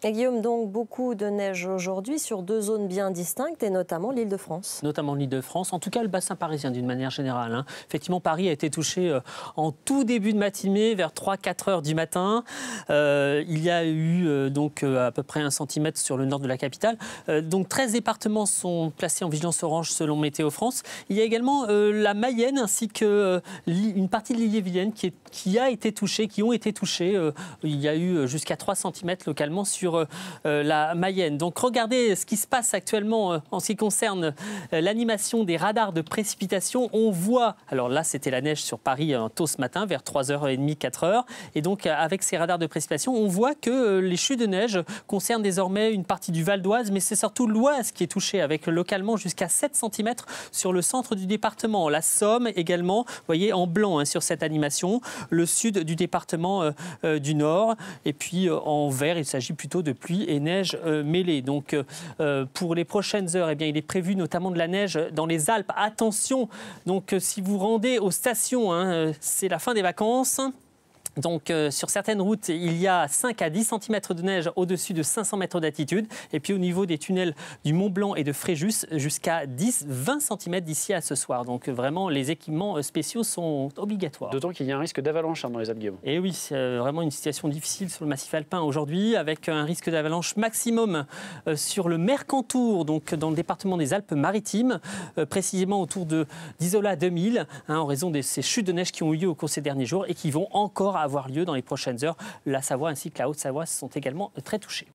Et Guillaume, donc beaucoup de neige aujourd'hui sur deux zones bien distinctes et notamment l'Île-de-France. Notamment l'Île-de-France, en tout cas le bassin parisien d'une manière générale. Effectivement, Paris a été touché en tout début de matinée, vers 3-4 heures du matin. Il y a eu donc à peu près 1 centimètre sur le nord de la capitale. Donc 13 départements sont placés en vigilance orange selon Météo France. Il y a également la Mayenne ainsi que une partie de l'Ille-et-Vilaine qui ont été touchés. Il y a eu jusqu'à 3 centimètres localement sur la Mayenne. Donc regardez ce qui se passe actuellement en ce qui concerne l'animation des radars de précipitation. On voit, alors là c'était la neige sur Paris tôt ce matin vers 3h30, 4h. Et donc avec ces radars de précipitation, on voit que les chutes de neige concernent désormais une partie du Val d'Oise, mais c'est surtout l'Oise qui est touché avec localement jusqu'à 7 centimètres sur le centre du département. La Somme également, vous voyez en blanc sur cette animation, le sud du département du Nord. Et puis en vert, il s'agit plutôt de pluie et neige mêlée. Donc pour les prochaines heures, eh bien, il est prévu notamment de la neige dans les Alpes. Attention, donc si vous rendez aux stations, c'est la fin des vacances. Donc sur certaines routes, il y a 5 à 10 cm de neige au-dessus de 500 mètres d'altitude. Et puis au niveau des tunnels du Mont Blanc et de Fréjus, jusqu'à 10-20 cm d'ici à ce soir. Donc vraiment, les équipements spéciaux sont obligatoires. D'autant qu'il y a un risque d'avalanche dans les Alpes, Guillaume. Et oui, c'est vraiment une situation difficile sur le massif alpin aujourd'hui, avec un risque d'avalanche maximum sur le Mercantour, donc dans le département des Alpes-Maritimes, précisément autour d'Isola 2000, en raison de ces chutes de neige qui ont eu lieu au cours de ces derniers jours et qui vont encore avoir lieu dans les prochaines heures. La Savoie ainsi que la Haute-Savoie sont également très touchés.